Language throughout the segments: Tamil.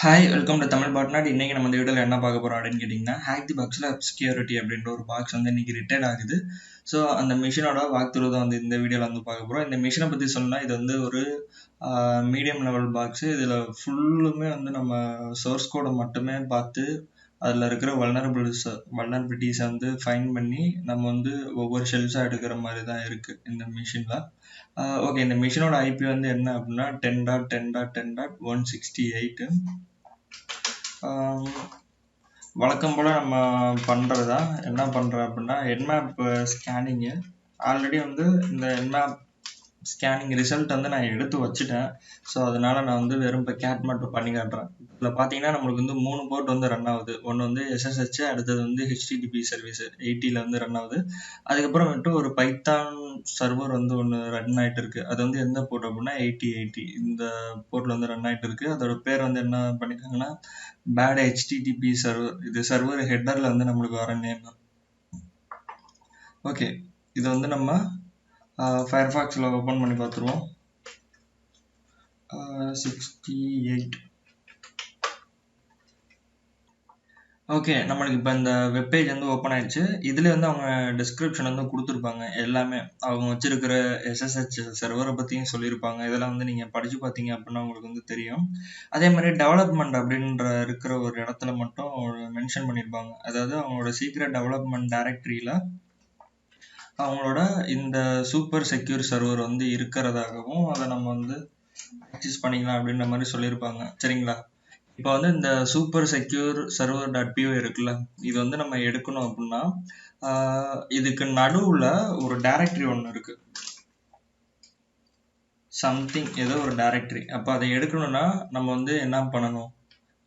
ஹாய் வெல்கம் டு தமிழ் பாட்நாட். இன்னைக்கு நம்ம இந்த வீடியோவில் என்ன பார்க்க போகிறோம் அப்படின்னு கேட்டிங்கன்னா, ஹேக் தி பாக்ஸில் செக்யூரிட்டி அப்படின்ற ஒரு பாக்ஸ் வந்து இன்னைக்கு ரிட்டர்ன் ஆகுது. ஸோ அந்த மிஷினோட வாக் த்ரூ தான் வந்து இந்த வீடியோவில் வந்து பார்க்க போகிறோம். இந்த மிஷினை பற்றி சொன்னால் இது வந்து ஒரு மீடியம் லெவல் பாக்ஸு. இதில் ஃபுல்லுமே வந்து நம்ம சோர்ஸ் கோடை மட்டுமே பார்த்து அதில் இருக்கிற வல்னரபிலிட்டிஸை வந்து ஃபைன் பண்ணி நம்ம வந்து ஒவ்வொரு ஷெல்ஸாக எடுக்கிற மாதிரி தான் இருக்குது இந்த மிஷினில். ஓகே, இந்த மிஷினோட ஐபி வந்து என்ன அப்படின்னா 10.10.10.168. வழக்கம் போல் நம்ம பண்ணுறது தான். என்ன பண்ணுறேன் அப்படின்னா என்மேப் ஸ்கேனிங்கு ஆல்ரெடி வந்து இந்த என்மேப் ஸ்கேனிங் ரிசல்ட் வந்து நான் எடுத்து வச்சுட்டேன். ஸோ அதனால் நான் வந்து வெறும் இப்போ கேட் மட்டும் பண்ணி காட்டுறேன். இதில் பார்த்தீங்கன்னா நம்மளுக்கு வந்து 3 போர்ட் வந்து ரன் ஆகுது. ஒன்று வந்து எஸ்எஸ்ஹெச், அடுத்தது வந்து ஹெச்டிடிபி சர்வீஸ் 80 வந்து ரன் ஆகுது. அதுக்கப்புறமேட்டு ஒரு பைத்தான் சர்வர் வந்து ஒன்று ரன் ஆகிட்டு இருக்குது. அது வந்து எந்த போர்ட் அப்படின்னா 8080 இந்த போர்ட்டில் வந்து ரன் ஆகிட்டு இருக்குது. அதோட பேர் வந்து என்ன பண்ணியிருக்காங்கன்னா பேட் ஹெச்டிடிபி சர்வர். இது சர்வர் ஹெட்டரில் வந்து நம்மளுக்கு வர நேம். ஓகே, இது வந்து நம்ம ஃபயர்ஃபாக்ஸில் ஓப்பன் பண்ணி பார்த்துருவோம். 68. ஓகே, நம்மளுக்கு இப்போ இந்த வெப்பேஜ் வந்து ஓப்பன் ஆயிடுச்சு. இதில் வந்து அவங்க டிஸ்கிரிப்ஷன் வந்து கொடுத்துருப்பாங்க. எல்லாமே அவங்க வச்சுருக்கிற எஸ்எஸ்ஹெச் சர்வரை பற்றியும் சொல்லியிருப்பாங்க. இதெல்லாம் வந்து நீங்கள் படித்து பார்த்தீங்க அப்படின்னா உங்களுக்கு வந்து தெரியும். அதே மாதிரி டெவலப்மெண்ட் அப்படின்ற இருக்கிற ஒரு இடத்துல மட்டும் மென்ஷன் பண்ணியிருப்பாங்க. அதாவது அவங்களோட சீக்ரெட் டெவலப்மெண்ட் டைரக்டரியில் அவங்களோட இந்த சூப்பர் செக்யூர் சர்வர் வந்து இருக்கிறதாகவும் அதை நம்ம வந்து ஆக்சஸ் பண்ணிக்கலாம் அப்படின்ற மாதிரி சொல்லியிருப்பாங்க. சரிங்களா? இப்போ வந்து இந்த சூப்பர் செக்யூர் சர்வர் .py இருக்குல்ல, இது வந்து நம்ம எடுக்கணும் அப்படின்னா இதுக்கு நடுவில் ஒரு டைரக்டரி ஒன்று இருக்கு, சம்திங் ஏதோ ஒரு டைரக்டரி. அப்போ அதை எடுக்கணும்னா நம்ம வந்து என்ன பண்ணணும்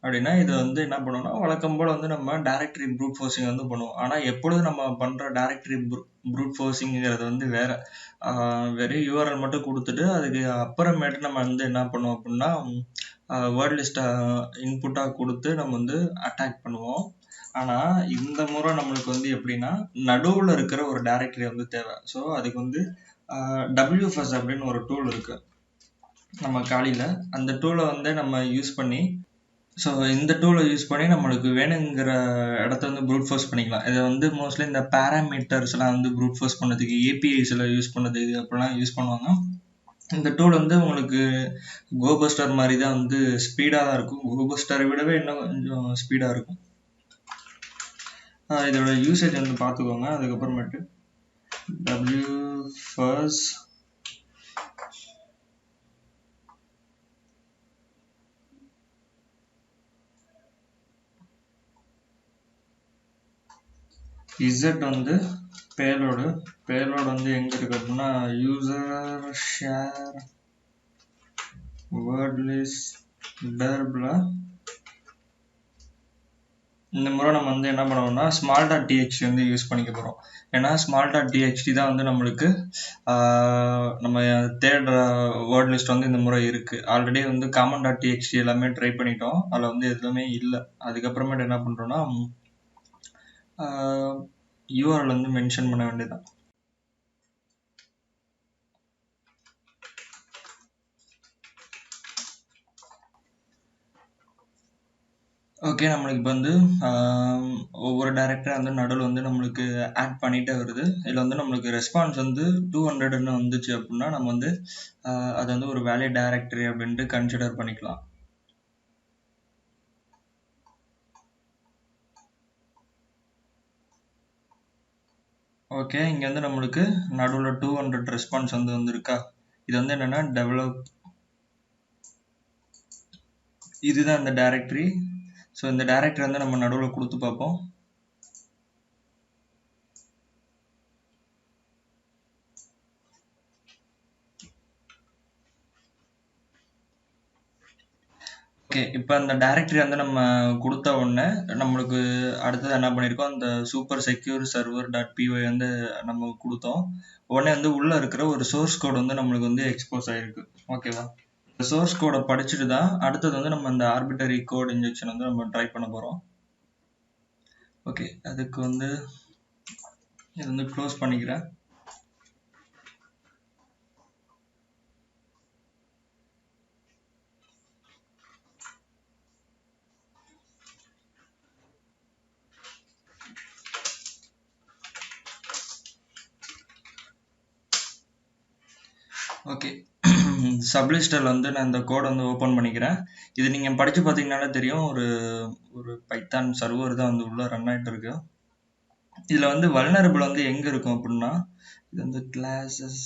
அப்படின்னா, இது வந்து என்ன பண்ணுவோம்னா வழக்கம் போல் வந்து நம்ம டைரக்டரி ப்ரூட் ஃபோர்ஸிங் வந்து பண்ணுவோம். ஆனால் எப்பொழுதும் நம்ம பண்ணுற டைரக்டரி ப்ரூட் ஃபோர்ஸிங்கிறது வந்து வெறும் யூஆர்எல் மட்டும் கொடுத்துட்டு அதுக்கு அப்புறமேட்டு நம்ம வந்து என்ன பண்ணுவோம் அப்படின்னா வேர்ட் லிஸ்ட்டை இன்புட்டாக கொடுத்து நம்ம வந்து அட்டாக் பண்ணுவோம். ஆனால் இந்த முறை நம்மளுக்கு வந்து எப்படின்னா நடுவில் இருக்கிற ஒரு டைரக்டரி வந்து தேவை. ஸோ அதுக்கு வந்து WFS அப்படின்னு ஒரு டூல் இருக்கு நம்ம காலியில். அந்த டூலை வந்து நம்ம யூஸ் பண்ணி இந்த டூலை யூஸ் பண்ணி நம்மளுக்கு வேணுங்கிற இடத்த வந்து ப்ரூட் ஃபோர்ஸ் பண்ணிக்கலாம். இதை வந்து மோஸ்ட்லி இந்த பேராமீட்டர்ஸ்லாம் வந்து ப்ரூட் ஃபோர்ஸ் பண்ணதுக்கு ஏபிஐஸில் யூஸ் பண்ணதுக்கு அப்படிலாம் யூஸ் பண்ணுவாங்க. இந்த டூல் வந்து உங்களுக்கு கோபஸ்டர் மாதிரி தான் வந்து ஸ்பீடாக தான் இருக்கும். கோபஸ்டரை விடவே இன்னும் கொஞ்சம் ஸ்பீடாக இருக்கும். இதோட யூசேஜ் வந்து பார்த்துக்கோங்க. அதுக்கப்புறமேட்டு WFS இசட் வந்து பேலோடு வந்து எங்கே இருக்கு அப்படின்னா யூசர் ஷேர் வேர்ட் லிஸ்ட் டர்பில். இந்த முறை நம்ம வந்து என்ன பண்ணுவோம்னா small.txt வந்து யூஸ் பண்ணிக்க போகிறோம். ஏன்னா small.txt தான் வந்து நம்மளுக்கு நம்ம தேடுற வேர்ட் லிஸ்ட் வந்து இந்த முறை இருக்குது. ஆல்ரெடி வந்து common.txt எல்லாமே ட்ரை பண்ணிட்டோம், அதில் வந்து எதுவுமே இல்லை. அதுக்கப்புறமேட்டு என்ன பண்ணுறோன்னா யூஆர்எல் வந்து மென்ஷன் பண்ண வேண்டியதான். ஓகே, நம்மளுக்கு இப்போ வந்து ஒவ்வொரு டைரக்டராக வந்து நடுவில் வந்து நம்மளுக்கு ஆட் பண்ணிகிட்டே வருது. இதில் வந்து நம்மளுக்கு ரெஸ்பான்ஸ் வந்து 200ன்னு வந்துச்சு அப்படின்னா நம்ம வந்து அது வந்து ஒரு வேலிட் டைரக்டரி அப்படின்ட்டு கன்சிடர் பண்ணிக்கலாம். ஓகே, இங்கே வந்து நம்மளுக்கு நடுவில் 200 ரெஸ்பான்ஸ் வந்து வந்துருக்கா. இது வந்து என்னென்னா இதுதான் இந்த டைரக்டரி. ஸோ இந்த டைரக்டரி வந்து நம்ம நடுவில் கொடுத்து பார்ப்போம். ஓகே, இப்போ அந்த டைரக்டரி வந்து நம்ம கொடுத்த உடனே நம்மளுக்கு அடுத்தது என்ன பண்ணியிருக்கோம், அந்த சூப்பர் செக்யூர் சர்வர் .py வந்து நம்ம கொடுத்தோம். உடனே வந்து உள்ளே இருக்கிற ஒரு சோர்ஸ் கோட் வந்து நம்மளுக்கு வந்து எக்ஸ்போஸ் ஆகிருக்கு. ஓகேவா? இந்த சோர்ஸ் கோடை படிச்சுட்டு தான் அடுத்தது வந்து நம்ம அந்த ஆர்பிட்டரி கோட் இன்ஜெக்ஷன் வந்து நம்ம ட்ரை பண்ண போகிறோம். ஓகே, அதுக்கு வந்து இது வந்து க்ளோஸ் பண்ணிக்கிறேன். ஓகே. சப்லிஸ்டரில் வந்து நான் இந்த கோடை வந்து ஓப்பன் பண்ணிக்கிறேன். இது நீங்கள் படித்து பார்த்தீங்கனாலே தெரியும், ஒரு ஒரு பைத்தான் சர்வர் தான் வந்து உள்ளே ரன் ஆகிட்டு இருக்கு. இதில் வந்து வல்னரபிள் வந்து எங்கே இருக்கும் அப்படின்னா, இது வந்து கிளாஸஸ்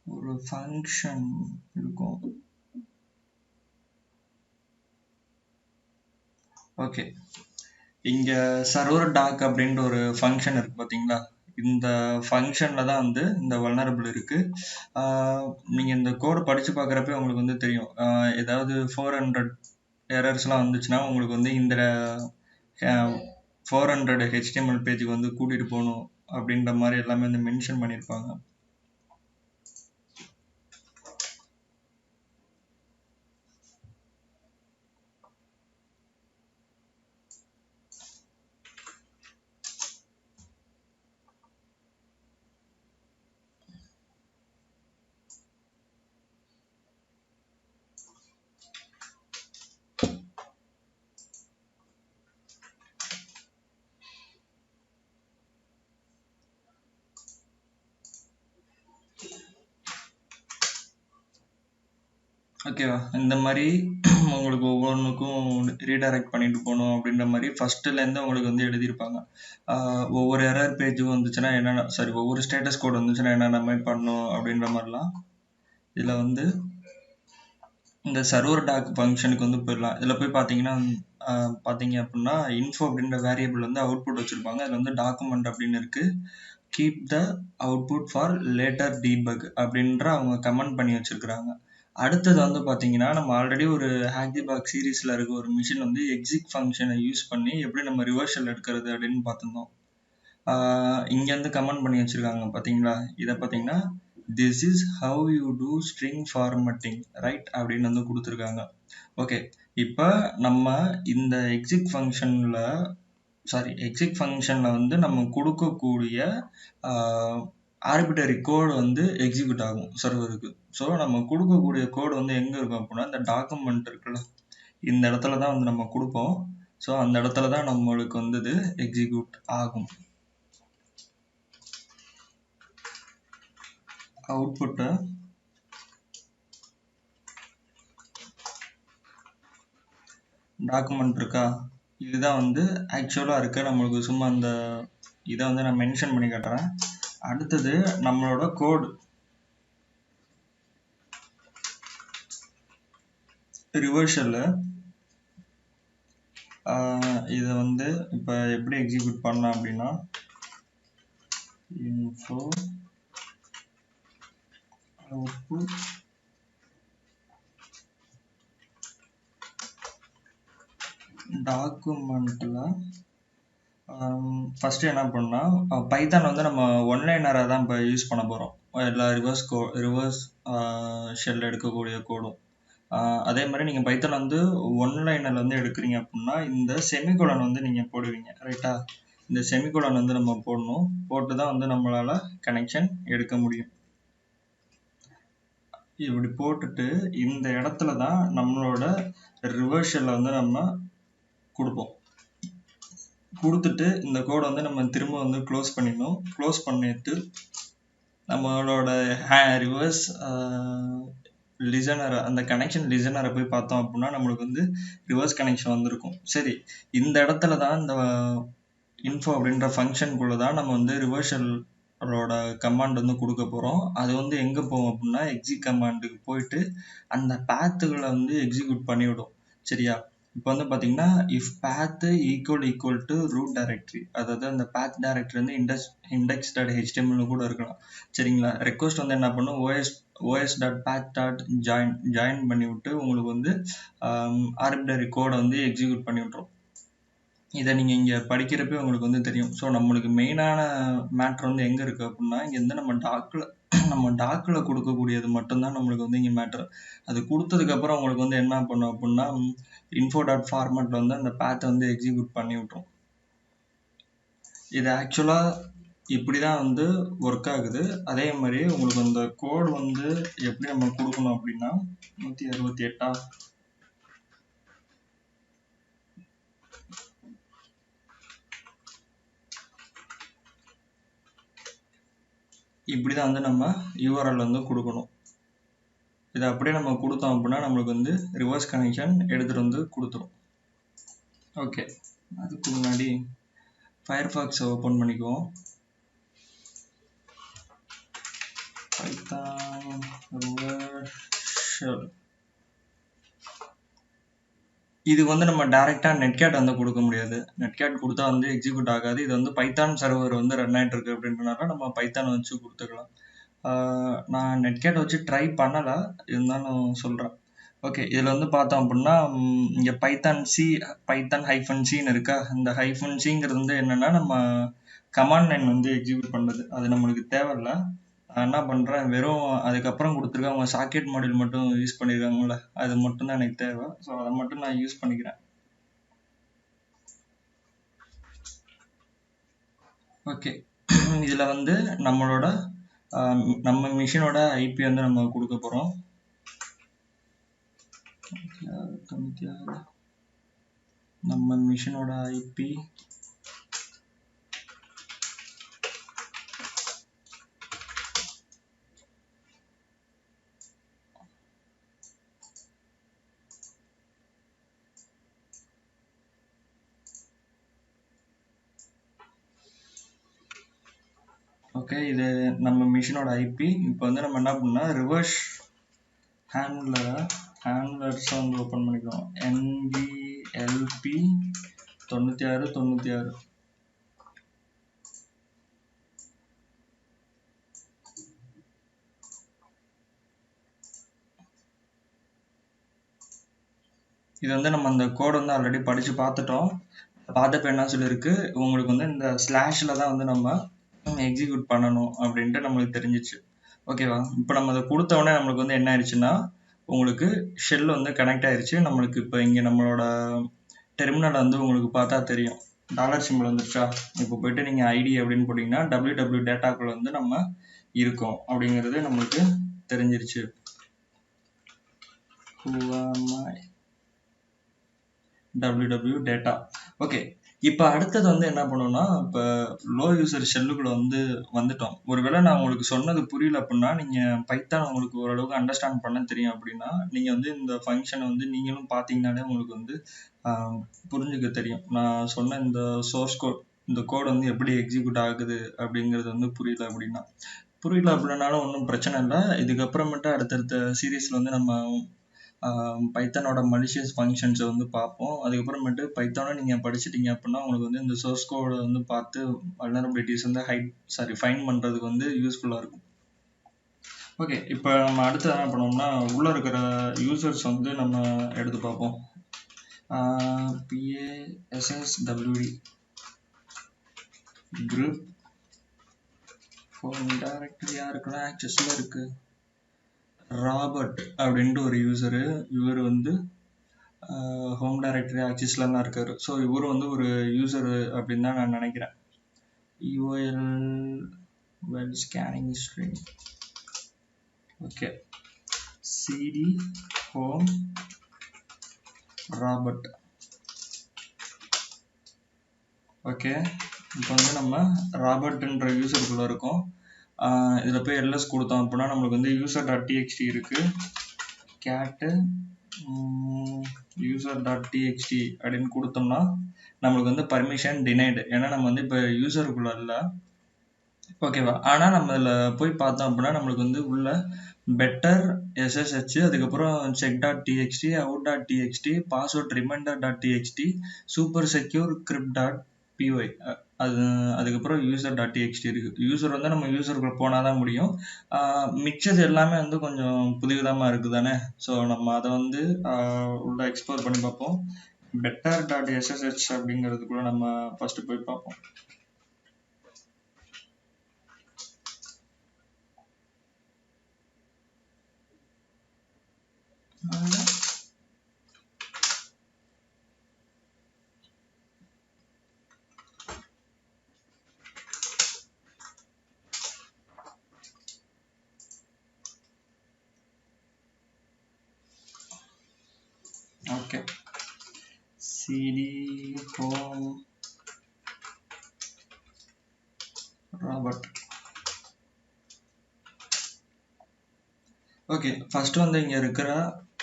ஒரு ஃபங்க்ஷன் இருக்கும். ஓகே, இங்கே சர்வர் டாக் அப்படின்ற ஒரு ஃபங்க்ஷன் இருக்குது பார்த்தீங்களா? இந்த ஃபங்க்ஷனில் தான் வந்து இந்த வல்னரபிள் இருக்குது. நீங்கள் இந்த கோடை படித்து பார்க்குறப்ப உங்களுக்கு வந்து தெரியும், ஏதாவது 400 எரர்ஸ்லாம் வந்துச்சுன்னா உங்களுக்கு வந்து இந்த 400 HTML பேஜுக்கு வந்து கூட்டிகிட்டு போகணும் அப்படின்ற மாதிரி எல்லாமே வந்து மென்ஷன் பண்ணியிருப்பாங்க. ஓகேவா? இந்த மாதிரி உங்களுக்கு ஒவ்வொன்றுக்கும் ரீடைரக்ட் பண்ணிட்டு போகணும் அப்படின்ற மாதிரி ஃபஸ்ட்டுலேருந்து உங்களுக்கு வந்து எழுதியிருப்பாங்க. ஒவ்வொரு எரர் பேஜும் வந்துச்சுன்னா என்னென்ன, சாரி, ஒவ்வொரு ஸ்டேட்டஸ் கோட் வந்துச்சுன்னா என்னென்ன மாதிரி பண்ணணும் அப்படின்ற மாதிரிலாம் இதில் வந்து இந்த சர்வர் டாக் ஃபங்க்ஷனுக்கு வந்து போயிடலாம். இதில் போய் பார்த்தீங்கன்னா பார்த்தீங்க அப்படின்னா இன்ஃபோ அப்படின்ற வேரியபிள் வந்து அவுட்புட் வச்சுருப்பாங்க. அதில் வந்து டாக்குமெண்ட் அப்படின்னு இருக்குது. Keep the output for later debug அப்படின்ற அவங்க கமெண்ட் பண்ணி வச்சுருக்குறாங்க. அடுத்தது வந்து பார்த்தீங்கன்னா, நம்ம ஆல்ரெடி ஒரு ஹேக் தி பாக்ஸ் சீரீஸில் இருக்க ஒரு மிஷின் வந்து எக்ஸிக் ஃபங்க்ஷனை யூஸ் பண்ணி எப்படி நம்ம ரிவர்சல் எடுக்கிறது அப்படின்னு பார்த்துருந்தோம். இங்கேருந்து கமெண்ட் பண்ணி வச்சுருக்காங்க பார்த்தீங்களா? இதை பார்த்தீங்கன்னா, this is how you do string formatting right அப்படின்னு வந்து கொடுத்துருக்காங்க. ஓகே, இப்போ நம்ம இந்த எக்ஸிக் ஃபங்க்ஷனில் வந்து நம்ம கொடுக்கக்கூடிய ஆர்பிட்டரி கோடு வந்து எக்ஸிக்யூட் ஆகும் சர்வருக்கு. ஸோ நம்ம கொடுக்கக்கூடிய கோடு வந்து எங்கே இருக்கும் அப்படின்னா, இந்த டாக்குமெண்ட் இருக்குல்ல, இந்த இடத்துல தான் வந்து நம்ம கொடுப்போம். ஸோ அந்த இடத்துல தான் நம்மளுக்கு வந்து இது எக்ஸிக்யூட் ஆகும். அவுட்புட்டை டாக்குமெண்ட் இருக்கா, இதுதான் வந்து ஆக்சுவலாக இருக்க. நம்மளுக்கு சும்மா அந்த இதை வந்து நான் மென்ஷன் பண்ணி காட்டுறேன். அடுத்தது நம்மளோட கோடு ரிவர்ஷல்ல இதை வந்து இப்போ எப்படி எக்ஸிக்யூட் பண்ணலாம் அப்படின்னா, info output டாக்குமெண்ட்டில் ஃபஸ்ட்டு என்ன பண்ணால், பைத்தான் வந்து நம்ம ஒன்லைனரை தான் இப்போ யூஸ் பண்ண போகிறோம். எல்லா ரிவர்ஸ் ஷெல் எடுக்கக்கூடிய கோடும். அதே மாதிரி நீங்கள் பைத்தான் வந்து ஒன்லைனில் வந்து எடுக்கிறீங்க அப்படின்னா இந்த செமிகோலன் வந்து நீங்கள் போடுவீங்க ரைட்டா? இந்த செமிகோலன் வந்து நம்ம போடணும். போட்டு தான் வந்து நம்மளால் கனெக்ஷன் எடுக்க முடியும். இப்படி போட்டுட்டு இந்த இடத்துல தான் நம்மளோட ரிவர்ஷல்ல வந்து நம்ம கொடுப்போம். கொடுத்துட்டு இந்த கோடை வந்து நம்ம திரும்ப வந்து க்ளோஸ் பண்ணிடணும். க்ளோஸ் பண்ணிட்டு நம்மளோட ரிவர்ஸ் லிசனர், அந்த கனெக்ஷன் லிசனரை போய் பார்த்தோம் அப்படின்னா நம்மளுக்கு வந்து ரிவர்ஸ் கனெக்ஷன் வந்திருக்கும். சரி, இந்த இடத்துல தான் இந்த இன்ஃபோ அப்படின்ற ஃபங்க்ஷனுக்குள்ளே தான் நம்ம வந்து ரிவர்ஷலோட கமாண்ட் வந்து கொடுக்க போகிறோம். அது வந்து எங்கே போகும் அப்படின்னா எக்ஸிக் கமாண்டுக்கு போயிட்டு அந்த பாத்துகளை வந்து எக்ஸிக்யூட் பண்ணிவிடும். சரியா? இப்போ வந்து பார்த்தீங்கன்னா if path equal to root directory, அதாவது அந்த பாத் டைரக்டரி வந்து index.html கூட இருக்கலாம். சரிங்களா? ரெக்வஸ்ட் வந்து என்ன பண்ணும், os.path.join பண்ணி விட்டு உங்களுக்கு வந்து ஆர்பிட்டரி கோடை வந்து எக்ஸிக்யூட் பண்ணி விட்டுரும். இதை நீங்கள் இங்கே படிக்கிறப்ப உங்களுக்கு வந்து தெரியும். ஸோ நம்மளுக்கு மெயினான மேட்ரு வந்து எங்கே இருக்குது அப்படின்னா, இங்கே வந்து நம்ம டாக்கில் கொடுக்கக்கூடியது மட்டும்தான் நம்மளுக்கு வந்து இங்கே மேட்ரு. அது கொடுத்ததுக்கப்புறம் உங்களுக்கு வந்து என்ன பண்ணும் அப்படின்னா info.formatல வந்து அந்த பாத்தை வந்து எக்ஸிக்யூட் பண்ணி விட்டுரும். இது ஆக்சுவலாக இப்படி தான் வந்து ஒர்க் ஆகுது. அதே மாதிரி உங்களுக்கு அந்த கோடு வந்து எப்படி நம்ம கொடுக்கணும் அப்படின்னா 168 இப்படி தான் வந்து நம்ம யூஆர்எல் வந்து கொடுக்கணும். இதை அப்படியே நம்ம கொடுத்தோம் அப்படின்னா நம்மளுக்கு வந்து ரிவர்ஸ் கனெக்ஷன் எடுத்துகிட்டு வந்து கொடுத்துரும். ஓகே, அதுக்கு முன்னாடி ஃபயர்ஃபாக்ஸை ஓப்பன் பண்ணிக்குவோம். பைத்தான் ரிவர்ஸ் இது வந்து நம்ம டைரெக்டாக நெட்கேட் வந்து கொடுக்க முடியாது. நெட்கேட் கொடுத்தா வந்து எக்ஸிக்யூட் ஆகாது. இது வந்து பைத்தான் சர்வர் வந்து ரன் ஆகிட்டு இருக்கு அப்படின்றனால நம்ம பைத்தான் வச்சு கொடுத்துக்கலாம். நான் நெட்கேட் வச்சு ட்ரை பண்ணலை, இருந்தாலும் சொல்கிறேன். ஓகே, இதில் வந்து பார்த்தோம் அப்படின்னா இங்கே பைத்தான் -c இருக்கா. இந்த -cங்கிறது வந்து என்னென்னா நம்ம கமாண்ட் லைன் வந்து எக்ஸிக்யூட் பண்ணுறது. அது நம்மளுக்கு தேவையில்லை. நான் என்ன பண்ணுறேன், வெறும் அதுக்கப்புறம் கொடுத்துருக்க அவங்க சாக்கெட் மாடியூல் மட்டும் யூஸ் பண்ணியிருக்காங்கல்ல, அது மட்டும் தான் எனக்கு தேவை. ஸோ அதை மட்டும் நான் யூஸ் பண்ணிக்கிறேன். ஓகே, இதில் வந்து நம்ம மிஷினோட ஐபி வந்து நம்ம கொடுக்க போகிறோம். 96 நம்ம மிஷினோட ஐபி ஓகே, இது நம்ம மிஷினோட ஐபி. இப்போ வந்து நம்ம என்ன பண்ணால் ரிவர்ஸ் ஹேண்ட்லர்ஸை வந்து ஓப்பன் பண்ணிக்கிறோம். NVLP 9696. இது வந்து நம்ம அந்த கோட் வந்து ஆல்ரெடி படித்து பார்த்துட்டோம். பார்த்தப்ப என்ன சொல்லியிருக்கு, உங்களுக்கு வந்து இந்த ஸ்லாஷில் தான் வந்து நம்ம எக்ஸிக்யூட் பண்ணணும் அப்படின்ட்டு நம்மளுக்கு தெரிஞ்சிச்சு. ஓகேவா? இப்போ நம்ம அதை கொடுத்த உடனே நம்மளுக்கு வந்து என்ன ஆயிடுச்சுன்னா உங்களுக்கு ஷெல் வந்து கனெக்ட் ஆயிடுச்சு. நம்மளுக்கு இப்போ இங்கே நம்மளோட டெர்மினல் வந்து உங்களுக்கு பார்த்தா தெரியும், டாலர் சிம்பிள் வந்துருச்சா. இப்போ போயிட்டு நீங்கள் ஐடி அப்படின்னு போட்டிங்கன்னா www டேட்டாக்குள்ள வந்து நம்ம இருக்கோம் அப்படிங்கிறது நம்மளுக்கு தெரிஞ்சிருச்சு. www data. ஓகே, இப்போ அடுத்தது வந்து என்ன பண்ணணும்னா, இப்போ லோ யூசர் ஷெல்லுக்குள்ள வந்து வந்துட்டோம். ஒருவேளை நான் உங்களுக்கு சொன்னது புரியல அப்படின்னா, நீங்கள் பைத்தான் உங்களுக்கு ஓரளவுக்கு அண்டர்ஸ்டாண்ட் பண்ண தெரியும் அப்படின்னா, நீங்கள் வந்து இந்த ஃபங்க்ஷனை வந்து நீங்களும் பார்த்தீங்கன்னாலே உங்களுக்கு வந்து புரிஞ்சுக்க தெரியும். நான் சொன்ன இந்த சோர்ஸ் கோட், இந்த கோட் வந்து எப்படி எக்ஸிக்யூட் ஆகுது அப்படிங்கிறது வந்து புரியல அப்படின்னாலும் ஒன்றும் பிரச்சனை இல்லை. இதுக்கப்புறமேட்டு அடுத்தடுத்த சீரீஸில் வந்து நம்ம பைத்தானோட மலிஷியஸ் ஃபங்க்ஷன்ஸை வந்து பார்ப்போம். அதுக்கப்புறமேட்டு பைத்தானை நீங்கள் படிச்சுட்டீங்க அப்படின்னா உங்களுக்கு வந்து இந்த சோர்ஸ் கோடை வந்து பார்த்து வல்னரபிலிட்டிஸ் வந்து ஃபைண்ட் பண்ணுறதுக்கு வந்து யூஸ்ஃபுல்லாக இருக்கும். ஓகே, இப்போ நம்ம அடுத்து என்ன பண்ணோம்னா உள்ளே இருக்கிற யூசர்ஸ் வந்து நம்ம எடுத்து பார்ப்போம். PASSWD குரூப் ஹோம் டைரக்டரி யாருக்குன்னா ஆக்சஸில் இருக்குது. ராபர்ட் அப்படின்ட்டு ஒரு யூசரு, இவர் வந்து ஹோம் டைரக்டரி ஆக்சிஸில் தான் இருக்காரு. ஸோ இவர் வந்து ஒரு யூசர் அப்படின்னு தான் நான் நினைக்கிறேன். EOL scanning history. Okay, CD home Robert. Okay, இப்போ வந்து நம்ம ராபர்ட்ன்ற யூசருக்குள்ளே இருக்கோம். இதில் போய் எல்எஸ் கொடுத்தோம் அப்படின்னா நம்மளுக்கு வந்து user.txt இருக்குது. கேட்டு user.txt அப்படின்னு கொடுத்தோம்னா நம்மளுக்கு வந்து பர்மிஷன் டினைடு. ஏன்னா நம்ம வந்து இப்போ யூசருக்குள்ள இல்லை, ஓகேவா. ஆனால் நம்ம இதில் போய் பார்த்தோம் அப்படின்னா நம்மளுக்கு வந்து உள்ள பெட்டர் SSH, அதுக்கப்புறம் check.txt, out.txt, password reminder.txt, super secure crypt.py, அதுக்கப்புறம் user.txt இருக்குது. யூசர் வந்து நம்ம யூசருக்குள்ள போனால் தான் முடியும். மிச்சது எல்லாமே வந்து கொஞ்சம் புதுவிதமாக இருக்குது தானே. ஸோ நம்ம அதை வந்து உள்ள எக்ஸ்ப்ளோர் பண்ணி பார்ப்போம். better.ssh அப்படிங்கிறதுக்குள்ள நம்ம ஃபஸ்ட்டு போய் பார்ப்போம். Okay, CD home Robert. Okay, first வந்து இங்க இருக்கிற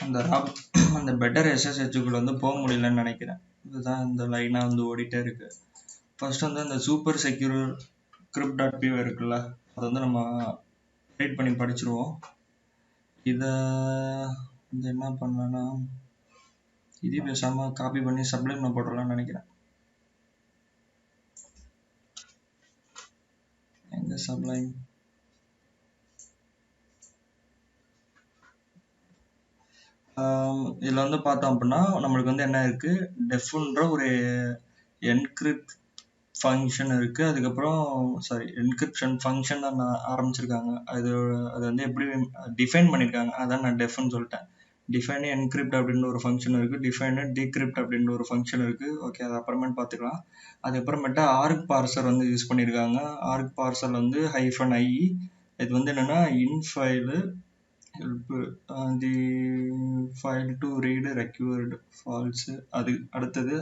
அந்த அந்த பெட்டர் SSHக்குள்ள வந்து போக முடியலன்னு நினைக்கிறேன். இதுதான் இந்த லைனா வந்து ஓடிட்டே இருக்கு. ஃபர்ஸ்ட் வந்து அந்த சூப்பர் செக்யூர் crypt.py இருக்குல்ல, அதை வந்து நம்ம ரீட் பண்ணி படிச்சிருவோம். இதை வந்து என்ன பண்ணலான்னா, இதே பேசாம காப்பி பண்ணி சப்ளைம்ல போட்டுடலாம்னு நினைக்கிறேன். எங்க சப்ளைம்? இதில் வந்து பார்த்தோம் அப்படின்னா நம்மளுக்கு வந்து என்ன இருக்கு, டெஃப்ன்ற ஒரு என்கிரிப்ட் ஃபங்க்ஷன் இருக்கு. அதுக்கப்புறம் என்கிரிப்ஷன் ஃபங்க்ஷன் தான் ஆரம்பிச்சிருக்காங்க. அது வந்து எப்படி டிஃபைன் பண்ணியிருக்காங்க, அதான் நான் டெஃப்னு சொல்லிட்டேன். டிஃபைன் என்கிரிப்ட் அப்படின்னு ஒரு ஃபங்க்ஷன் இருக்கு, டிஃபைன் டீக்ரிப்ட் அப்படின்னு ஒரு ஃபங்க்ஷன் இருக்கு. ஓகே, அது அப்புறமேட்டு பார்த்துக்கலாம். அதுக்கப்புறமேட்டா ஆர்க் பார்சர் வந்து யூஸ் பண்ணியிருக்காங்க. ஆர்க் பார்சர் வந்து -i. இது வந்து என்னன்னா இன்ஃபைலு help the file to read required false. அது அடுத்தது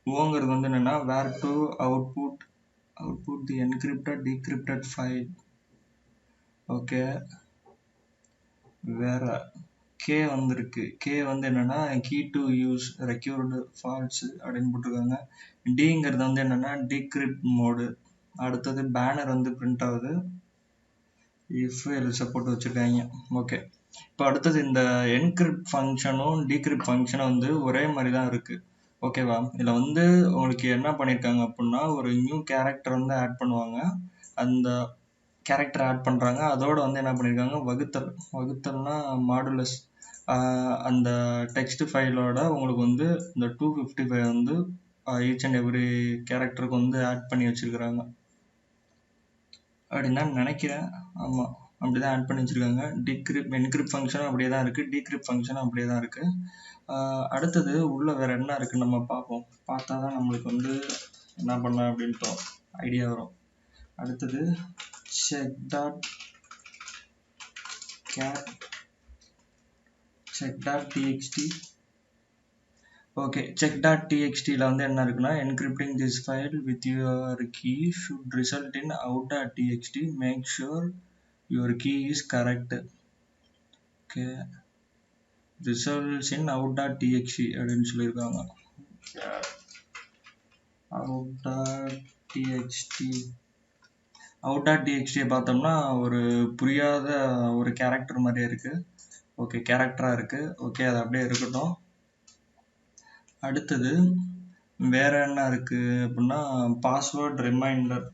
ஓங்கிறது வந்து என்னன்னா where to output the encrypted decrypted file. Okay, வேற கே வந்திருக்கு. கே வந்து என்னன்னா key to use required false அப்படின்னு போட்டிருக்காங்க. டிங்கிறது வந்து என்னன்னா decrypt மோடு. அடுத்தது பேனர் வந்து பிரிண்ட் ஆகுது. if else போட்டு வச்சிருக்காங்க. ஓகே, இப்போ அடுத்தது இந்த என்கிரிப்ட் ஃபங்க்ஷனும் டீக்ரிப்ட் ஃபங்க்ஷனும் வந்து ஒரே மாதிரி தான் இருக்கு. ஓகேவா? இதில் வந்து உங்களுக்கு என்ன பண்ணியிருக்காங்க அப்படின்னா, ஒரு நியூ கேரக்டர் வந்து ஆட் பண்ணுவாங்க. அந்த கேரக்டர் ஆட் பண்ணுறாங்க, அதோட வந்து என்ன பண்ணியிருக்காங்க, வகுத்தல்னா மாடுலஸ். அந்த டெக்ஸ்ட் ஃபைலோட உங்களுக்கு வந்து இந்த 255 வந்து ஈச் அண்ட் எவ்ரி கேரக்டருக்கு வந்து ஆட் பண்ணி வச்சிருக்கிறாங்க அப்படின்னு தான் நினைக்கிறேன். ஆமாம், அப்படிதான் ஆட் பண்ணி வச்சிருக்காங்க. என்கிரிப்ட் ஃபங்க்ஷனும் அப்படியே தான் இருக்கு, டீக்ரிப்ட் ஃபங்க்ஷனும் அப்படியே தான் இருக்கு. அடுத்தது உள்ள வேற என்ன இருக்குன்னு நம்ம பார்ப்போம். பார்த்தா தான் நம்மளுக்கு வந்து என்ன பண்ணலாம் அப்படின்ட்டு ஐடியா வரும். அடுத்தது check.txt. ஓகே, check.txt-ல வந்து என்ன இருக்குன்னா, encrypting this file with your key should result in out.txt. Make sure your key is correct. Okay, results in out.txt அப்படின்னு சொல்லியிருக்காங்க. out.txt பார்த்தோம்னா ஒரு புரியாத ஒரு கேரக்டர் மாதிரியே இருக்கு. ஓகே, கேரக்டரா இருக்கு. ஓகே, அது அப்படியே இருக்கட்டும். அடுத்தது வேற என்ன இருக்கு அப்படின்னா, பாஸ்வேர்ட் ரிமைண்டர்.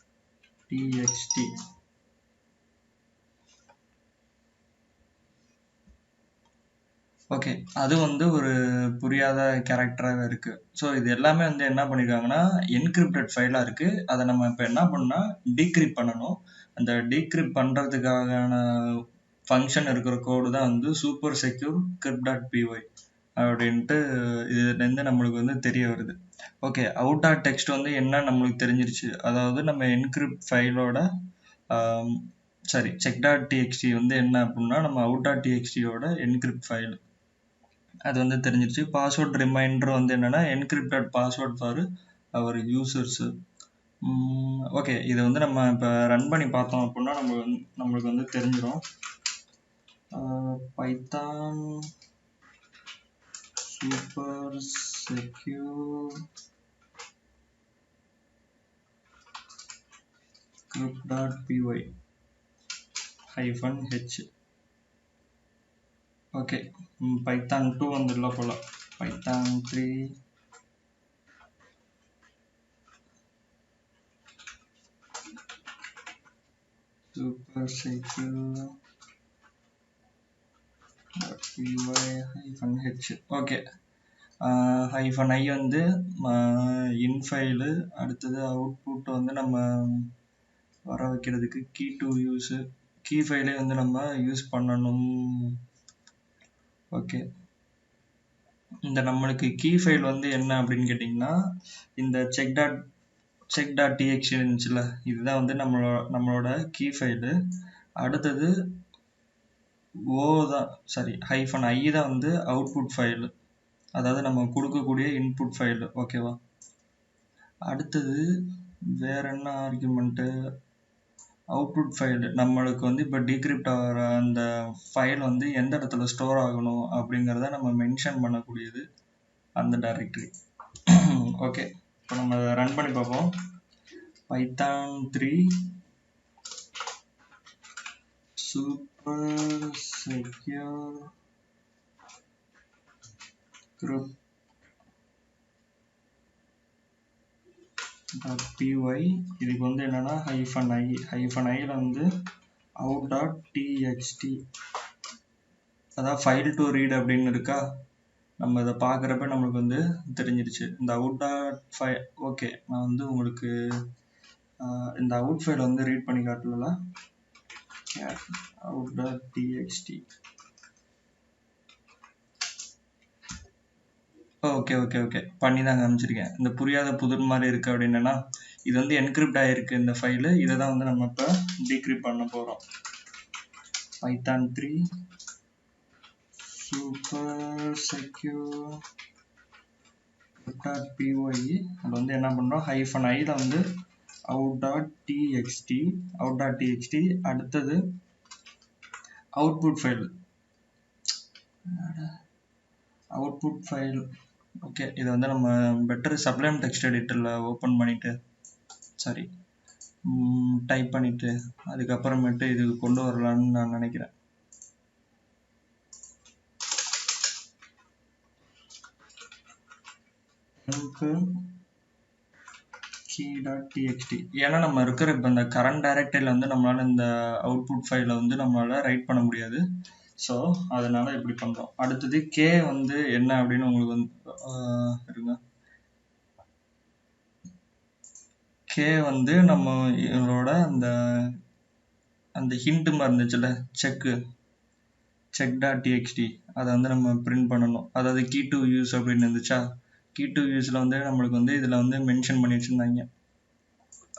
reminder.txt. ஓகே, அது வந்து ஒரு புரியாத கேரக்டராக இருக்கு. ஸோ இது எல்லாமே வந்து என்ன பண்ணியிருக்காங்கன்னா என்கிரிப்டட் ஃபைலாக இருக்கு. அதை நம்ம இப்போ என்ன பண்ணா டீக்ரிப்ட் பண்ணணும். அந்த டீக்ரிப்ட் பண்ணுறதுக்கான ஃபங்க்ஷன் இருக்கிற கோடு தான் வந்து சூப்பர் செக்யூர் crypt.py அப்படின்ட்டு இதுலேருந்து நம்மளுக்கு வந்து தெரிய வருது. ஓகே, out.txt வந்து என்ன நம்மளுக்கு தெரிஞ்சிருச்சு. அதாவது நம்ம என்கிரிப்ட் ஃபைலோட check.txt வந்து என்ன அப்படின்னா நம்ம out.txt-யோட என்கிரிப்ட் ஃபைல் அது வந்து தெரிஞ்சிருச்சு. பாஸ்வேர்ட் ரிமைண்டர் வந்து என்னன்னா encrypted password for our users. Okay, இதை வந்து நம்ம இப்போ ரன் பண்ணி பார்த்தோம் அப்படின்னா நம்மளுக்கு வந்து தெரிஞ்சிடும். Python super secure crypt.py -h. Okay, Python 2 வந்துடலாம் போல. Python 3 super secure -h. Okay, -i வந்து இன்ஃபைலு. அடுத்தது அவுட்புட் வந்து நம்ம வர வைக்கிறதுக்கு கீ டு யூஸ், கீ ஃபைலே வந்து நம்ம யூஸ் பண்ணணும். ஓகே, இந்த நம்மளுக்கு கீ ஃபைல் வந்து என்ன அப்படின்னு கேட்டிங்கன்னா இந்த check.txt இருந்துச்சுல, இதுதான் வந்து நம்மளோட கீ ஃபைலு. அடுத்தது -i தான் வந்து அவுட்புட் ஃபைலு. அதாவது நம்ம கொடுக்கக்கூடிய இன்புட் ஃபைல். ஓகேவா? அடுத்தது வேற என்ன ஆர்குமெண்ட்டு? Output file. நம்மளுக்கு வந்து இப்போ டீக்ரிப்ட் ஆகிற அந்த ஃபைல் வந்து எந்த இடத்துல ஸ்டோர் ஆகணும் அப்படிங்கிறத நம்ம மென்ஷன் பண்ணக்கூடியது அந்த டைரக்டரி. ஓகே, இப்போ நம்ம ரன் பண்ணி பார்ப்போம். Python 3 super secure py. இதுக்கு வந்து என்னன்னா -i வந்து out.txt, அதாவது ஃபைல் டு ரீட் அப்படின்னு இருக்கா. நம்ம இதை பார்க்குறப்ப நம்மளுக்கு வந்து தெரிஞ்சிருச்சு இந்த out.py. ஓகே, நான் வந்து உங்களுக்கு இந்த அவுட் ஃபைல் வந்து ரீட் பண்ணி காட்டல. out.txt. ஓகே பண்ணி தான் காமிச்சிருக்கேன். இந்த புரியாத புதிர் மாதிரி இருக்கு அப்படின்னா இது வந்து என்கிரிப்ட் ஆகிருக்கு இந்த ஃபைலு. இதை தான் வந்து நம்ம இப்போ டீக்ரிப்ட் பண்ண போகிறோம். Python 3 super secure .py. அது வந்து என்ன பண்ணுறோம், -i வந்து out.txt. அடுத்தது அவுட்புட் ஃபைல். ஓகே, இதை வந்து நம்ம பெட்டர் சப்ளைம் டெக்ஸ்ட் எடிட்டரில் ஓப்பன் பண்ணிவிட்டு டைப் பண்ணிவிட்டு அதுக்கப்புறமேட்டு இது கொண்டு வரலான்னு நான் நினைக்கிறேன். key.txt. ஏன்னா நம்ம இருக்கிற இப்போ இந்த கரண்ட் டைரக்டரியில் வந்து நம்மளால் இந்த அவுட்புட் ஃபைலை வந்து நம்மளால் ரைட் பண்ண முடியாது. ஸோ அதனால இப்படி பண்ணுறோம். அடுத்தது கே வந்து என்ன அப்படின்னு உங்களுக்கு வந்து இருங்க. கே வந்து நம்ம இதோட அந்த ஹிண்ட் மாதிரி இருந்துச்சுல்ல, check.txt, அதை வந்து நம்ம பிரிண்ட் பண்ணணும். அதாவது key to use அப்படின்னு இருந்துச்சா, key to useல வந்து நம்மளுக்கு வந்து இதில் வந்து மென்ஷன் பண்ணி வச்சுருந்தாங்க.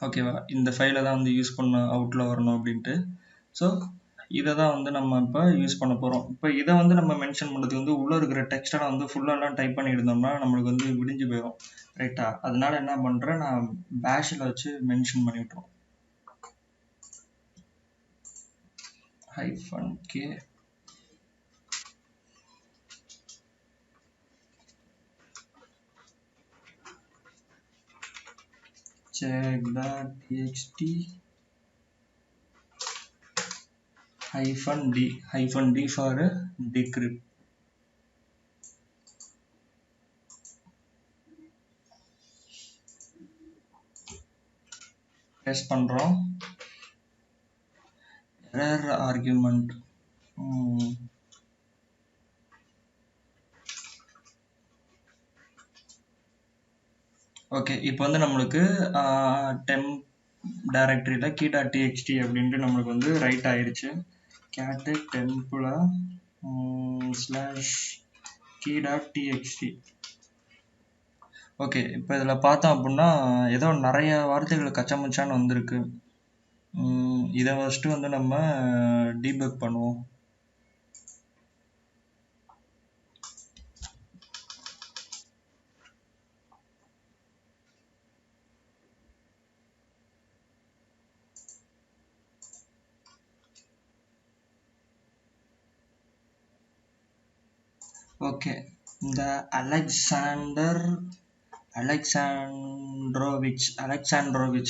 ஓகேவா? இந்த ஃபைலை தான் வந்து யூஸ் பண்ண அவுட்டில் வரணும் அப்படின்ட்டு. ஸோ இதை தான் வந்து நம்ம இப்போ யூஸ் பண்ண போகிறோம். இப்போ இதை வந்து நம்ம மென்ஷன் பண்ணுறதுக்கு வந்து உள்ளே இருக்கிற டெக்ஸ்ட்டை வந்து ஃபுல்லாலாம் டைப் பண்ணி இருந்தோம்னா நம்மளுக்கு வந்து விடிஞ்சு போயிடும். ரைட்டா? அதனால என்ன பண்ணுறேன், நான் பேஷில் வச்சு மென்ஷன் பண்ணி விட்டுருவோம். -k check.txt -d for decrypt. Test பண்ணுறோம். Error argument. ஓகே, இப்போ வந்து நம்மளுக்கு டெம்ப் டைரக்டரியில் key.txt அப்படின்ட்டு நம்மளுக்கு வந்து ரைட் ஆயிடுச்சு. cat temple /key.txt. ஓகே, இப்போ இதில் பார்த்தோம் அப்படின்னா ஏதோ நிறைய வார்த்தைகள் கச்சமுச்சான்னு வந்திருக்கு. இதை ஃபஸ்ட்டு வந்து நம்ம டீபக் பண்ணுவோம். ஓகே, இந்த அலெக்சாண்ட்ரோவிச்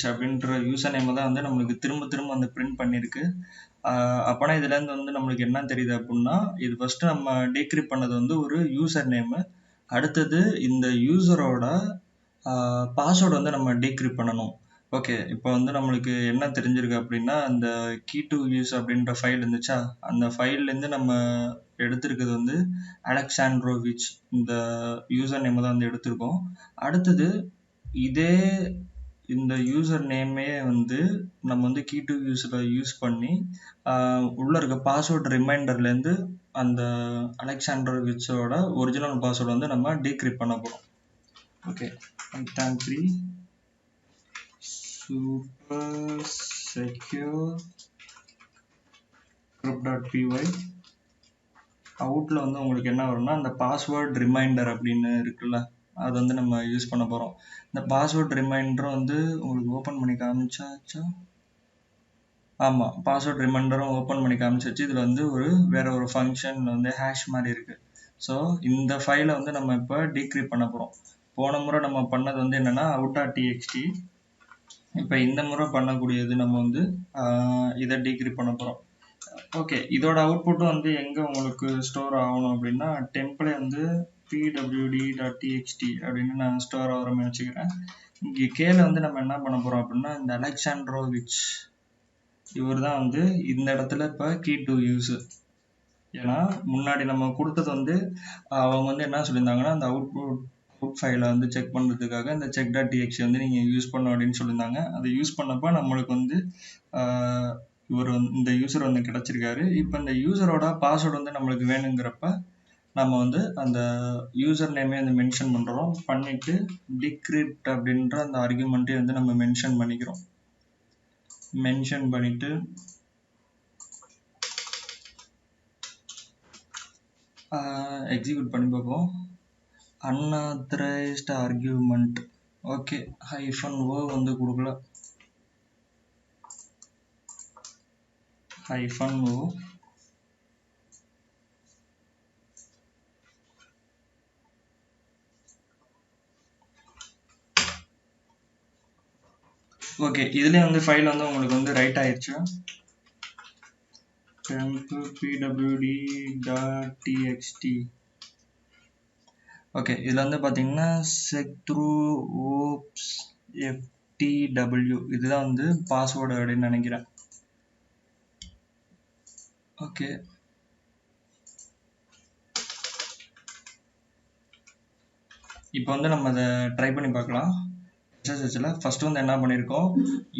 அப்படின்ற யூசர் நேம் தான் வந்து நம்மளுக்கு திரும்ப வந்து பிரிண்ட் பண்ணியிருக்கு. அப்போனா இதுலேருந்து வந்து நம்மளுக்கு என்ன தெரியுது அப்படின்னா, இது ஃபஸ்ட்டு நம்ம டீக்ரிப்ட் பண்ணது வந்து ஒரு யூசர் நேமு. அடுத்தது இந்த யூசரோட பாஸ்வேர்டு வந்து நம்ம டீக்ரிப்ட் பண்ணணும். ஓகே, இப்போ வந்து நம்மளுக்கு என்ன தெரிஞ்சிருக்கு அப்படின்னா, அந்த key to use அப்படின்ற ஃபைல் இருந்துச்சா, அந்த ஃபைல்லேருந்து நம்ம எடுத்திருக்கிறது வந்து அலெக்சாண்ட்ரோவிச் இந்த யூசர் நேம் தான் வந்து எடுத்திருக்கோம். அடுத்தது இந்த யூசர் நேமே வந்து நம்ம வந்து key to useல யூஸ் பண்ணி உள்ள இருக்க பாஸ்வேர்டு ரிமைண்டர்லேருந்து அந்த அலெக்சாண்ட்ரோவிச்சோட ஒரிஜினல் பாஸ்வேர்டு வந்து நம்ம டீக்ரிப்ட் பண்ண போகிறோம். Okay, Python 3 super secure group.py அவுட்டில் வந்து உங்களுக்கு என்ன வரும்னா அந்த பாஸ்வேர்ட் ரிமைண்டர் அப்படின்னு இருக்குல்ல, அது வந்து நம்ம யூஸ் பண்ண போகிறோம். இந்த பாஸ்வேர்ட் ரிமைண்டரும் வந்து உங்களுக்கு ஓப்பன் பண்ணி காமிச்சாச்சா? ஆமாம், பாஸ்வேர்ட் ரிமைண்டரும் ஓப்பன் பண்ணி காமிச்சாச்சு. இதில் வந்து வேற ஒரு ஃபங்க்ஷன் வந்து ஹேஷ் மாதிரி இருக்குது. ஸோ இந்த ஃபைலை வந்து நம்ம இப்போ டீக்ரிப்ட் பண்ண போகிறோம். போன முறை நம்ம பண்ணது வந்து என்னென்னா out.txt. இப்போ இந்த முறை பண்ணக்கூடியது நம்ம வந்து இதை டீக்ரிப்ட் பண்ண போகிறோம். ஓகே, இதோட அவுட்புட்டும் வந்து எங்கே உங்களுக்கு ஸ்டோர் ஆகணும் அப்படின்னா டெம்ப்ளே வந்து pwd.txt அப்படின்னு நான் ஸ்டோர் ஆகிற மாதிரி வச்சுக்கிறேன். இங்கே கீழே வந்து நம்ம என்ன பண்ண போகிறோம் அப்படின்னா இந்த அலெக்சாண்ட்ரோவிச் இவர் தான் வந்து இந்த இடத்துல இப்போ கீ டு யூஸ். ஏன்னா முன்னாடி நம்ம கொடுத்தது வந்து அவங்க வந்து என்ன சொல்லியிருந்தாங்கன்னா அந்த அவுட் ஃபைலை வந்து செக் பண்ணுறதுக்காக இந்த check.txt வந்து நீங்கள் யூஸ் பண்ணணும் அப்படின்னு சொல்லியிருந்தாங்க. அதை யூஸ் பண்ணப்போ நம்மளுக்கு வந்து இந்த யூசர் வந்து கிடச்சிருக்காரு. இப்போ இந்த யூசரோட பாஸ்வேர்டு வந்து நம்மளுக்கு வேணுங்கிறப்ப நம்ம வந்து அந்த யூசர் நேமே வந்து மென்ஷன் பண்ணுறோம். பண்ணிவிட்டு டிக்ரிப்ட் அப்படின்ற அந்த ஆர்குமெண்ட்டே வந்து நம்ம மென்ஷன் பண்ணிக்கிறோம். மென்ஷன் பண்ணிவிட்டு எக்ஸிக்யூட் பண்ணி பார்ப்போம். Unauthorised argument. ஓகே, -o வந்து கொடுக்கல. -o ஓகே, இதுலேயே வந்து ஃபைல் வந்து உங்களுக்கு வந்து ரைட் ஆயிடுச்சு. temp pwd.txt. ஓகே, இதில் வந்து பார்த்தீங்கன்னா sec through oops ftw இதுதான் வந்து பாஸ்வேர்டு அப்படின்னு நினைக்கிறேன். ஓகே, இப்போ வந்து நம்ம அதை ட்ரை பண்ணி பார்க்கலாம். எஸ்எஸ்ஹெச்சில் ஃபஸ்ட்டு வந்து என்ன பண்ணியிருக்கோம்,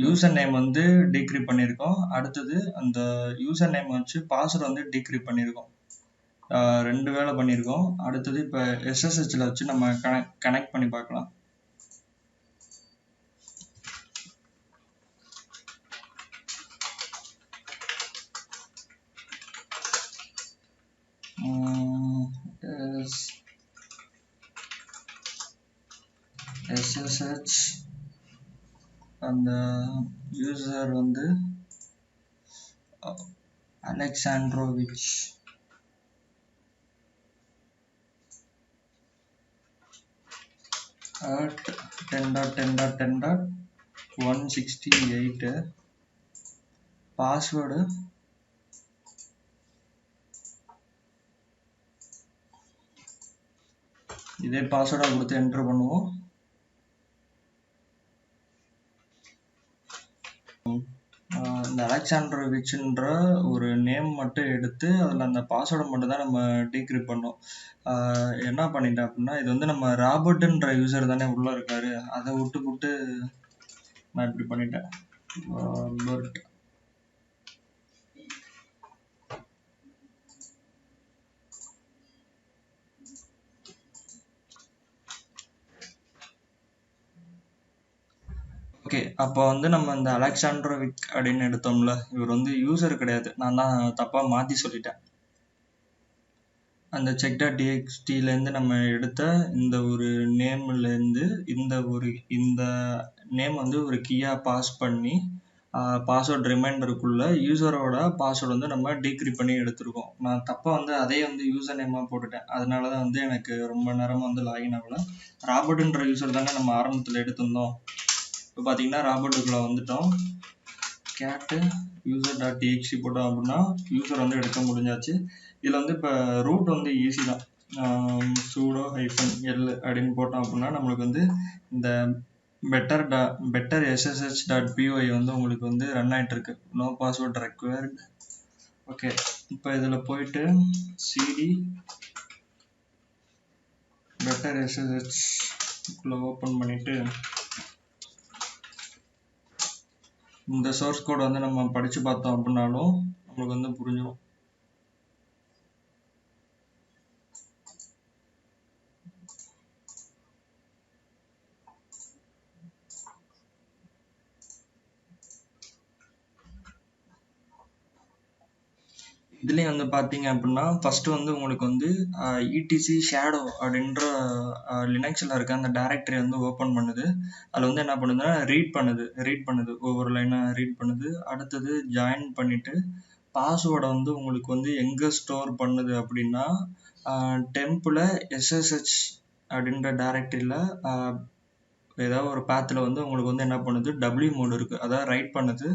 யூசர் நேம் வந்து டீக்ரிப்ட் பண்ணியிருக்கோம். அடுத்தது அந்த யூசர் நேம் வச்சு பாஸ்வேர்டு வந்து டீக்ரிப்ட் பண்ணியிருக்கோம். 2 வேலை பண்ணியிருக்கோம். அடுத்தது இப்போ எஸ்எஸ்ஹெச்சில் வச்சு நம்ம கனெக்ட் பண்ணி பார்க்கலாம். SSH அந்த யூசர் வந்து அலெக்சாண்ட்ரோவிச். at 10.10.10.168 பாஸ்வேர்டு இதே பாஸ்வேர்டை கொடுத்து என்டர் பண்ணுவோம். இந்த அலெக்சாண்ட்ரோவிச்ன்ற ஒரு நேம் மட்டும் எடுத்து அதில் அந்த பாஸ்வேர்டை மட்டும் தான் நம்ம டீக்ரிப்ட் பண்ணோம். என்ன பண்ணிட்டேன் அப்படின்னா இது வந்து நம்ம ராபர்ட்ன்ற யூசர் தானே உள்ளே இருக்காரு, அதை விட்டு நான் இப்படி பண்ணிட்டேன். ராபர்ட் ஓகே, அப்போ வந்து நம்ம இந்த அலெக்சாண்ட்ரோவிக் அப்படின்னு எடுத்தோம்ல, இவர் வந்து யூசர் கிடையாது, நான் தான் தப்பாக மாற்றி சொல்லிட்டேன். அந்த check.txtலேருந்து நம்ம எடுத்த இந்த ஒரு நேம்லேருந்து இந்த நேம் வந்து ஒரு கீயாக பாஸ் பண்ணி பாஸ்வேர்ட் ரிமைண்டருக்குள்ள யூசரோட பாஸ்வேர்டு வந்து நம்ம டீக்ரிப்ட் பண்ணி எடுத்திருக்கோம். நான் தப்பாக வந்து அதே வந்து யூசர் நேமாக போட்டுட்டேன். அதனால தான் வந்து எனக்கு ரொம்ப நேரமாக வந்து லாகின் ஆகல. ராபர்ட்ன்ற யூசர் தானே நம்ம ஆரம்பத்தில் எடுத்திருந்தோம். இப்போ பார்த்தீங்கன்னா ராபர்ட்டுக்குள்ளே வந்துட்டோம். கேட்டு user.txt போட்டோம் அப்படின்னா யூசர் வந்து எடுக்க முடிஞ்சாச்சு. இதில் வந்து இப்போ ரூட் வந்து ஈஸி தான். sudo -l அப்படின்னு போட்டோம் அப்படின்னா நம்மளுக்கு வந்து இந்த better ssh.py வந்து உங்களுக்கு வந்து ரன் ஆகிட்டு இருக்கு. No password required. ஓகே, இப்போ இதில் போயிட்டு cd better ssh ஓப்பன் பண்ணிட்டு இந்த சோர்ஸ் கோட் வந்து நம்ம படித்து பார்த்தோம் அப்படின்னாலும் நம்மளுக்கு வந்து புரிஞ்சிடும். இதுலேயும் வந்து பார்த்தீங்க அப்படின்னா ஃபஸ்ட்டு வந்து உங்களுக்கு வந்து இடிசி ஷேடோ அப்படின்ற லினக்ஸில் இருக்க அந்த டைரக்டரி வந்து ஓப்பன் பண்ணுது. அதில் வந்து என்ன பண்ணுதுன்னா ரீட் பண்ணுது ஒவ்வொரு லைனாக ரீட் பண்ணுது. அடுத்தது ஜாயின் பண்ணிவிட்டு பாஸ்வேர்டை வந்து உங்களுக்கு வந்து எங்கே ஸ்டோர் பண்ணுது அப்படின்னா டெம்பில் எஸ்எஸ்ஹெச் அப்படின்ற டைரக்டரியில் ஏதாவது ஒரு பாத்தில் வந்து உங்களுக்கு வந்து என்ன பண்ணுது டபிள்யூ மோடு இருக்குது, அதாவது ரைட் பண்ணுது.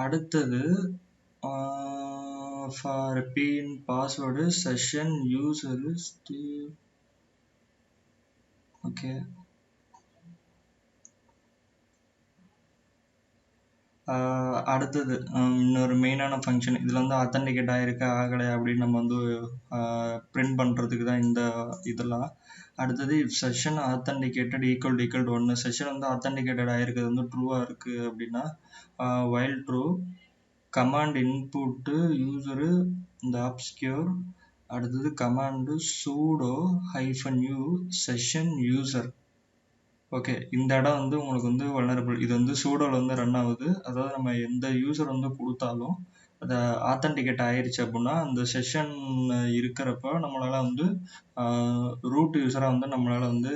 அடுத்தது for pin password session user still okay. அடுத்தது இன்னொரு மெயினான ஃபங்க்ஷன் இதில் வந்து அத்தன்டிகேட் ஆகிருக்க ஆகலை அப்படின்னு நம்ம வந்து பிரிண்ட் பண்ணுறதுக்கு தான் இந்த இதெல்லாம். அடுத்தது if session authenticated equal to 1, session வந்து ஆத்தன்டிகேட்டட் ஆகிருக்கிறது வந்து ட்ரூவாக இருக்குது அப்படின்னா while true command input user இந்த obscure. அடுத்தது command sudo -u session user. Okay, இந்த இடம் வந்து உங்களுக்கு வந்து வல்னரபிள். இது வந்து சூடோவில் வந்து ரன் ஆகுது. அதாவது நம்ம எந்த யூசர் வந்து கொடுத்தாலும் அதை ஆத்தன்டிகேட் ஆயிடுச்சு அப்படின்னா அந்த செஷன் இருக்கிறப்ப நம்மளால் வந்து ரூட் யூஸராக வந்து நம்மளால் வந்து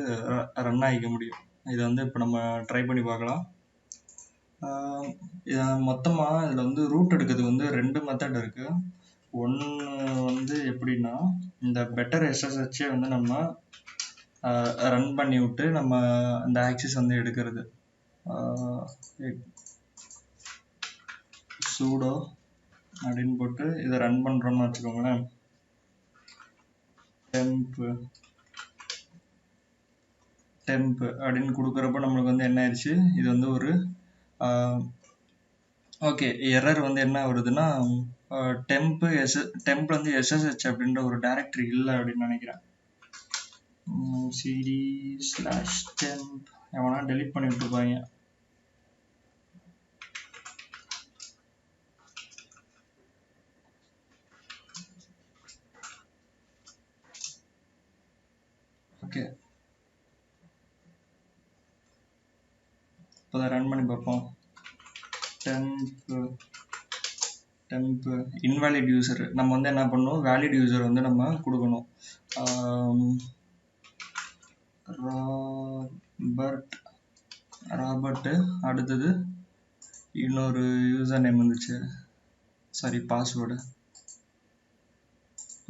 ரன் ஆகிக்க முடியும். இதை வந்து இப்போ நம்ம ட்ரை பண்ணி பார்க்கலாம். மொத்தமாக இதில் வந்து ரூட் எடுக்கிறதுக்கு வந்து 2 மெத்தட் இருக்குது. ஒன்று வந்து எப்படின்னா இந்த பெட்டர் எஸ்எஸ்ஹெச்சே வந்து நம்ம ரன் பண்ணி விட்டு நம்ம அந்த ஆக்சஸ் வந்து எடுக்கிறது. சூடோ அப்படின்னு போட்டு இதை ரன் பண்ணுறோம்னு வச்சுக்கோங்களேன். டெம்ப் அப்படின்னு கொடுக்குறப்ப நம்மளுக்கு வந்து என்ன ஆயிடுச்சு, இது வந்து ஒரு ஓகே எரர் வந்து என்ன வருதுன்னா டெம்ப் வந்து எஸ்எஸ்ஹெச் அப்படின்ற ஒரு டைரக்டரி இல்லை அப்படின்னு நினைக்கிறேன். cd/temp எவனா டெலிட் பண்ணி விட்டுருப்பாங்க. ஓகே, இப்போ அதை ரன் பண்ணி பார்ப்போம். டெம்ப் இன்வாலிட் யூசர் நம்ம வந்து என்ன பண்ணணும், வேலிட் யூசர் வந்து நம்ம கொடுக்கணும். ராபர்ட் அடுத்தது இன்னொரு யூசர் நேம் வந்துச்சு, சாரி பாஸ்வேர்டு.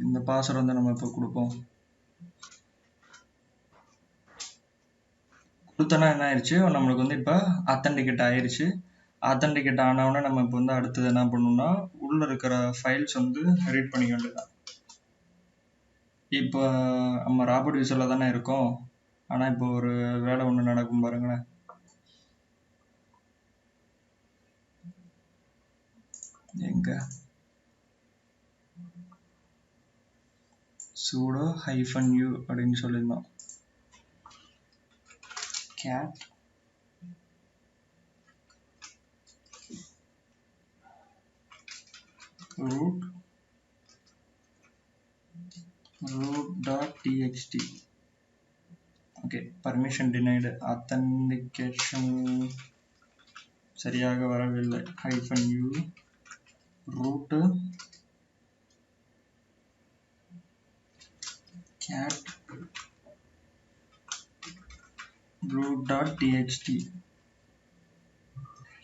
இந்த பாஸ்வேர்டு வந்து நம்ம இப்போ கொடுப்போம். கொடுத்தோன்னா என்ன ஆயிடுச்சு, நம்மளுக்கு வந்து இப்போ அத்தன்டிகேட் ஆயிடுச்சு. அத்தன்டிகேட் ஆனவுடனே நம்ம இப்போ வந்து அடுத்தது என்ன பண்ணணும்னா உள்ள இருக்கிற ஃபைல்ஸ் வந்து ரீட் பண்ணிக்க வேண்டியதான். இப்போ நம்ம ராபர்ட் யூசரில் தானே இருக்கோம், ஆனால் இப்போ ஒரு வேலை ஒன்று நடக்கும் பாருங்களேன். எங்க sudo -u அப்படின்னு சொல்லியிருந்தோம். cat root.txt. Okay, permission denied, authentication சரியாக வரவில்லை. -u root cat root.txt.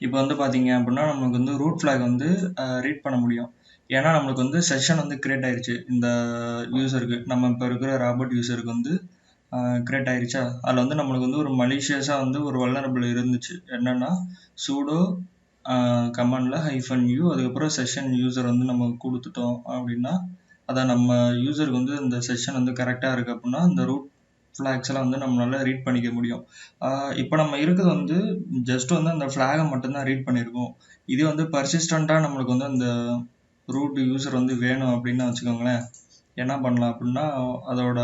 இப்போ வந்து பார்த்தீங்க அப்படின்னா நம்மளுக்கு வந்து ரூட் ஃப்ளாக் வந்து ரீட் பண்ண முடியும். ஏன்னா நம்மளுக்கு வந்து செஷன் வந்து கிரியேட் ஆயிடுச்சு இந்த யூசருக்கு, நம்ம இப்போ இருக்கிற ராபர்ட் யூசருக்கு வந்து கிரியேட் ஆயிடுச்சா. அதில் வந்து நம்மளுக்கு வந்து ஒரு மலிஷியஸாக வந்து ஒரு வல்னரபிள் இருந்துச்சு. என்னென்னா சூடோ கமாண்டில் -u அதுக்கப்புறம் செஷன் யூசர் வந்து நம்ம கொடுத்துட்டோம் அப்படின்னா அதை நம்ம யூசருக்கு வந்து இந்த செஷன் வந்து கரெக்டாக இருக்குது அப்படின்னா இந்த ரூட் ஃப்ளாக்ஸ் எல்லாம் வந்து நம்மளால ரீட் பண்ணிக்க முடியும். இப்போ நம்ம இருக்கிறது வந்து ஜஸ்ட் வந்து அந்த ஃப்ளாகை மட்டும்தான் ரீட் பண்ணியிருக்கோம். இது வந்து பர்சிஸ்டண்ட்டாக நம்மளுக்கு வந்து அந்த ரூட் யூசர் வந்து வேணும் அப்படின்னு வச்சுக்கோங்களேன். என்ன பண்ணலாம் அப்படின்னா அதோட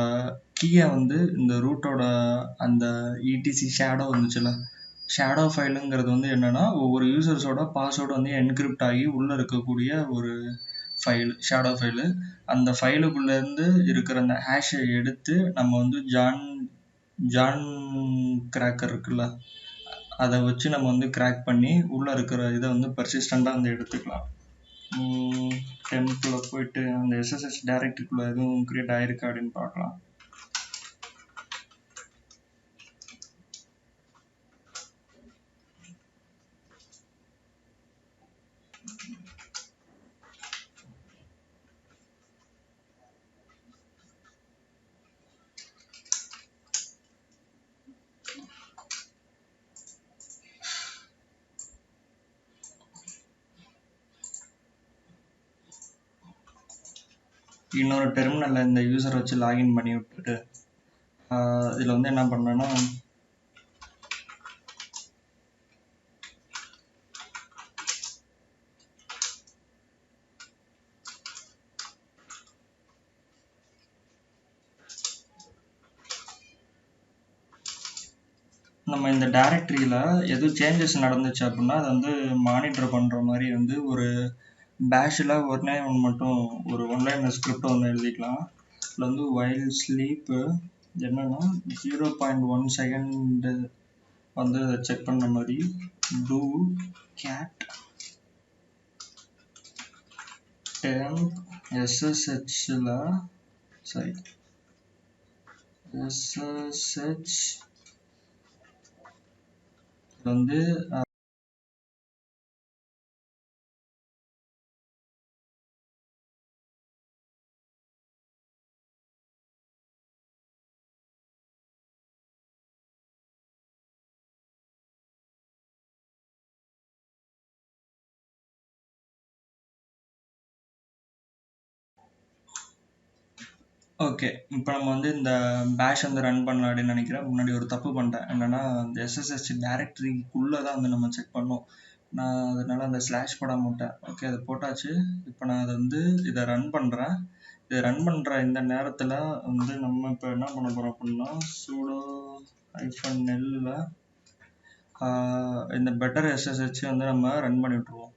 கீயை வந்து இந்த ரூட்டோட அந்த இடிசி ஷேடோ வந்துச்சுல, ஷேடோ ஃபைலுங்கிறது வந்து என்னென்னா ஒவ்வொரு யூசர்ஸோட பாஸ்வேர்டு வந்து என்கிரிப்ட் ஆகி உள்ளே இருக்கக்கூடிய ஒரு ஃபைல், ஷேடோ ஃபைலு. அந்த ஃபைலுக்குள்ளேருந்து இருக்கிற அந்த ஹேஷை எடுத்து நம்ம வந்து ஜான் கிராக்கர் இருக்குல்ல, அதை வச்சு நம்ம வந்து கிராக் பண்ணி உள்ளே இருக்கிற இதை வந்து பர்சிஸ்டண்ட்டாக வந்து எடுத்துக்கலாம். டெம்ப்குள்ளே போயிட்டு அந்த எஸ்எஸ்ஹெச் டைரக்டரிக்குள்ளே எதுவும் க்ரியேட் ஆகிருக்கா அப்படின்னு பார்க்கலாம். இன்னொரு டெர்மினலில் இந்த யூசர் வச்சு லாகின் பண்ணி விட்டுட்டு இதில் வந்து என்ன பண்ணேன்னா நம்ம இந்த டைரக்டரியில் எதுவும் சேஞ்சஸ் நடந்துச்சு அப்படின்னா அதை வந்து மானிட்டர் பண்ணுற மாதிரி வந்து ஒரு பேஷில் ஒன்று மட்டும் ஒரு ஒன்லைன் ஸ்கிரிப்ட் ஒன்று எழுதிக்கலாம். இதில் வந்து வைல் ஸ்லீப்பு என்னென்னா 0.1 செகண்டு வந்து அதை செக் பண்ண மாதிரி டூ கேட் டெம்ப் எஸ்எஸ்ஹெச்சில் சரி எஸ்எஸ்ஹெச் வந்து ஓகே. இப்போ நம்ம வந்து இந்த பேஷ் வந்து ரன் பண்ணலாம் அப்படின்னு நினைக்கிறேன். முன்னாடி ஒரு தப்பு பண்ணிட்டேன். என்னன்னா இந்த எஸ்எஸ்ஹெச் டைரக்டரிக்குள்ளே தான் வந்து நம்ம செக் பண்ணோம். நான் அதனால அந்த ஸ்லாஷ் போடாம விட்டேன். ஓகே, அதை போட்டாச்சு. இப்போ நான் அதை வந்து இதை ரன் பண்ணுறேன். இதை ரன் பண்ணுற இந்த நேரத்தில் வந்து நம்ம இப்போ என்ன பண்ண போகிறோம் அப்படின்னா sudo -nல் இந்த பெட்டர் எஸ்எஸ்ஹெச் வந்து நம்ம ரன் பண்ணி விட்டுருவோம்.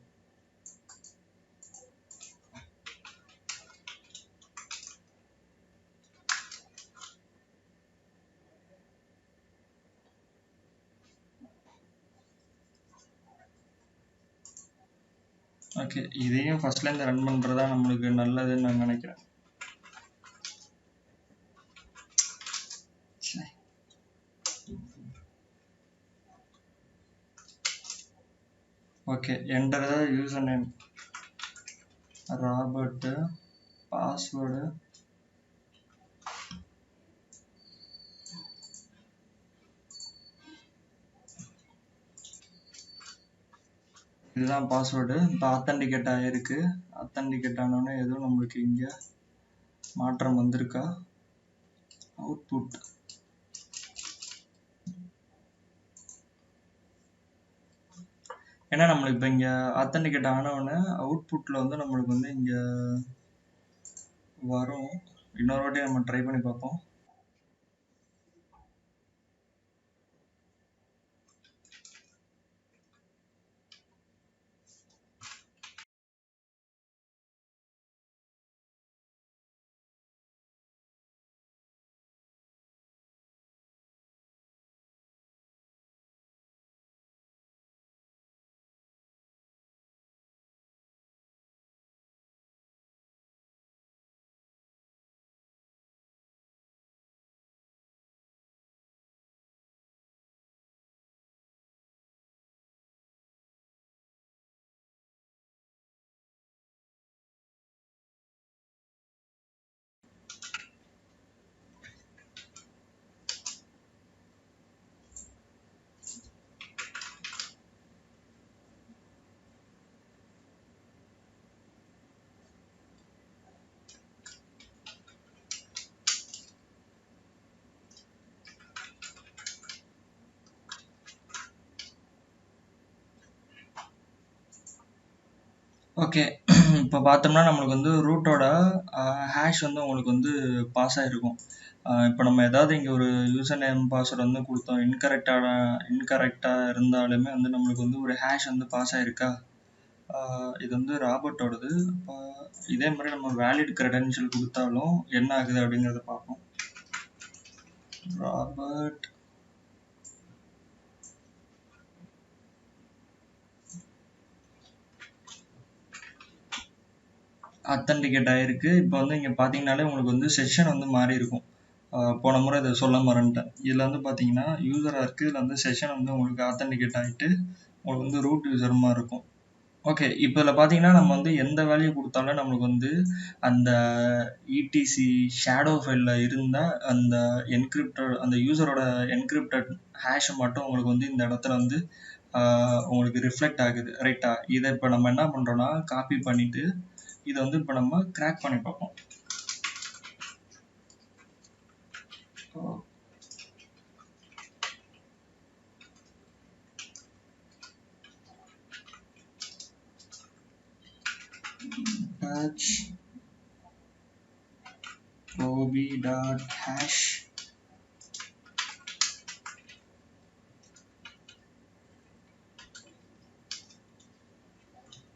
ஓகே, இதையும் ஃபர்ஸ்ட்லேருந்து ரன் பண்ணுறதா நம்மளுக்கு நல்லதுன்னு நான் நினைக்கிறேன். Okay, enter the user name Robert, password இதுதான் பாஸ்வேர்டு. இப்போ ஆத்தன்டிகேட் ஆகிருக்கு. ஆத்தன்டிகேட் ஆனோடனே எதுவும் நம்மளுக்கு இங்கே மாற்றம் வந்திருக்கா? அவுட்புட் ஏன்னா நம்மளுக்கு இப்போ இங்கே ஆத்தன்டிகேட் ஆனவுடனே அவுட்புட்டில் வந்து நம்மளுக்கு வந்து இங்கே வரும். இன்னொரு வாட்டி நம்ம ட்ரை பண்ணி பார்ப்போம். ஓகே, இப்போ பார்த்தோம்னா நம்மளுக்கு வந்து ரூட்டோட ஹேஷ் வந்து உங்களுக்கு வந்து பாஸ் ஆகிருக்கும். இப்போ நம்ம ஏதாவது இங்கே ஒரு யூசர் நேம் பாஸ்வேர்டு வந்து கொடுத்தோம், இன்கரெக்டாக இருந்தாலுமே வந்து நம்மளுக்கு வந்து ஒரு ஹேஷ் வந்து பாஸ் ஆகிருக்கா? இது வந்து ராபர்ட்டோடது. இப்போ இதே மாதிரி நம்ம வேலிட் கிரெடென்ஷியல் கொடுத்தாலும் என்ன ஆகுது அப்படிங்கிறத பார்ப்போம். ராபர்ட் அத்தன்டிகேட் ஆயிருக்கு. இப்போ வந்து இங்கே பார்த்தீங்கனாலே உங்களுக்கு வந்து செஷன் வந்து மாறி இருக்கும். போன முறை இதை சொல்ல மறந்துட்டேன். இதில் வந்து பார்த்தீங்கன்னா யூசராக இருக்குது, இதில் வந்து செஷன் வந்து உங்களுக்கு ஆத்தன்டிகேட் ஆகிட்டு உங்களுக்கு வந்து ரூட் யூசர் மாதிரி இருக்கும். ஓகே, இப்போ இதில் பார்த்தீங்கன்னா நம்ம வந்து எந்த வேல்யூ கொடுத்தாலும் நம்மளுக்கு வந்து அந்த இடிசி ஷேடோ ஃபைலில் இருந்தால் அந்த என்கிரிப்டட் அந்த யூசரோட என்கிரிப்டட் ஹேஷை மட்டும் உங்களுக்கு வந்து இந்த இடத்துல வந்து உங்களுக்கு ரிஃப்ளெக்ட் ஆகுது. ரைட்டா? இதை இப்போ நம்ம என்ன பண்ணுறோன்னா காப்பி பண்ணிவிட்டு இதை வந்து இப்போ நம்ம கிராக் பண்ணி பார்ப்போம். patch proby.hash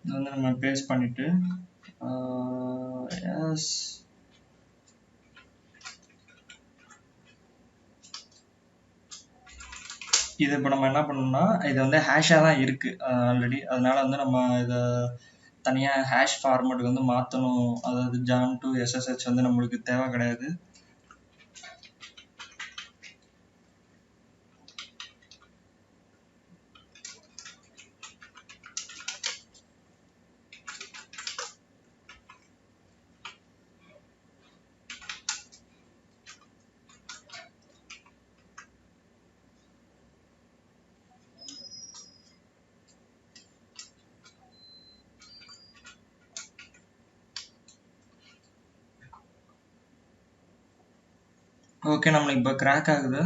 இது வந்து நம்ம பேஸ்ட் பண்ணிட்டு எஸ் இது இப்போ நம்ம என்ன பண்ணணும்னா இது வந்து ஹேஷாக தான் இருக்குது ஆல்ரெடி. அதனால வந்து நம்ம இதை தனியாக ஹேஷ் ஃபார்மேட்டுக்கு வந்து மாற்றணும். அதாவது ஜான் டு எஸ்எஸ்ஹெச் வந்து நம்மளுக்கு தேவை கிடையாது. ஓகே, நம்மளுக்கு இப்போ கிராக் ஆகுது.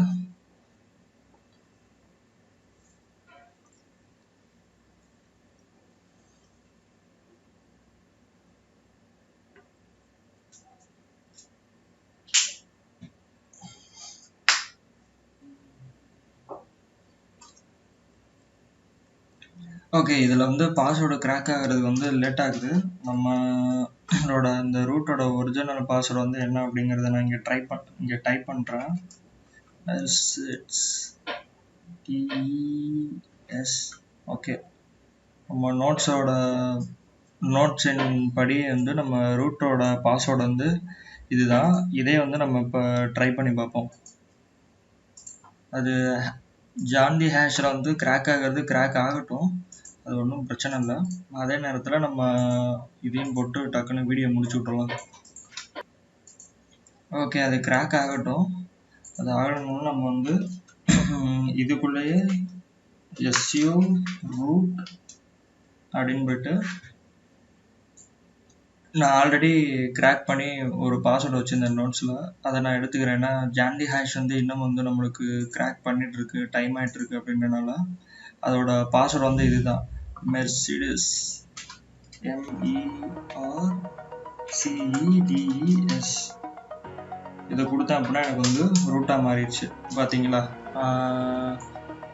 ஓகே, இதில் வந்து பாஸ்வேர்டு கிராக் ஆகிறது வந்து லேட் ஆகுது. நம்மளோட இந்த ரூட்டோட ஒரிஜினல் பாஸ்வேர்டு வந்து என்ன அப்படிங்கிறத நான் இங்கே டைப் பண்ணுறேன். TES. ஓகே, நம்ம நோட்ஸின் படி வந்து நம்ம ரூட்டோட பாஸ்வேர்டு வந்து இதுதான். இதே வந்து நம்ம இப்போ ட்ரை பண்ணி பார்ப்போம். அது ஜான்டி ஹேஷில் வந்து கிராக் ஆகிறது கிராக் ஆகட்டும், அது ஒன்றும் பிரச்சனை இல்லை. அதே நேரத்தில் நம்ம இதையும் போட்டு டக்குன்னு வீடியோ முடிச்சு விட்றலாம். ஓகே, அது கிராக் ஆகட்டும். அது ஆகணும்னு நம்ம வந்து இதுக்குள்ளேயே SU root அப்படின்னு போயிட்டு நான் ஆல்ரெடி கிராக் பண்ணி ஒரு பாஸ்வேர்டு வச்சுருந்தேன் நோட்ஸில், அதை நான் எடுத்துக்கிறேன். ஏன்னா ஜான்டி ஹேஷ் வந்து இன்னும் வந்து நம்மளுக்கு கிராக் பண்ணிகிட்ருக்கு, டைம் ஆகிட்டுருக்கு அப்படின்றனால அதோட பாஸ்வேர்டு வந்து இதுதான், மெர்சிடிஸ் MERCEDES. இதை கொடுத்தேன் அப்படின்னா எனக்கு வந்து ரூட்டாக மாறிடுச்சு. பார்த்தீங்களா,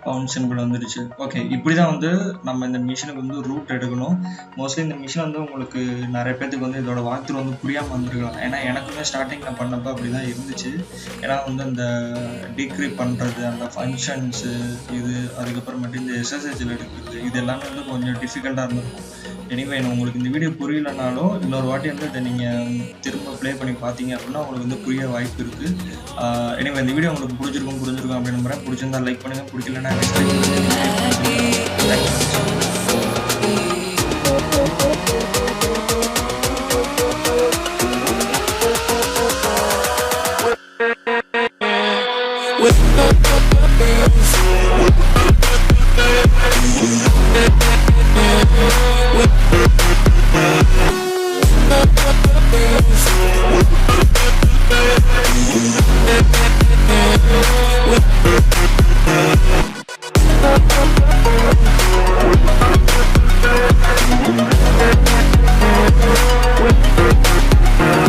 பவுண்ட் சிம்பிள் வந்துடுச்சு. ஓகே, இப்படி தான் வந்து நம்ம இந்த மிஷினுக்கு வந்து ரூட் எடுக்கணும். மோஸ்ட்லி இந்த மிஷின் வந்து உங்களுக்கு நிறைய பேர்த்துக்கு வந்து இதோட வாக்த்ரூ வந்து புரியாமல் வந்துருக்கலாம். ஏன்னா எனக்குமே ஸ்டார்டிங் நான் பண்ணப்போ அப்படி தான் இருந்துச்சு. ஏன்னா வந்து அந்த டிக்ரிப் பண்ணுறது, அந்த ஃபங்க்ஷன்ஸு, இது அதுக்கப்புறமேட்டு இந்த SSHல் எடுக்கிறது, இது எல்லாமே வந்து கொஞ்சம் டிஃபிகல்ட்டாக இருந்திருக்கும். எனிவே உங்களுக்கு இந்த வீடியோ புரியலனாலும் இன்னொரு வாட்டி வந்து இதை நீங்கள் திரும்ப ப்ளே பண்ணி பார்த்தீங்க அப்படின்னா உங்களுக்கு வந்து புரிய வாய்ப்பு இருக்குது. எனிவே இந்த வீடியோ உங்களுக்கு புரிஞ்சிருக்கும் அப்படின்னு நம்புறேன். பிடிச்சிருந்தா லைக் பண்ணுங்கள், பிடிக்கலன்னா டிஸ்லைக் பண்ணுங்கள்.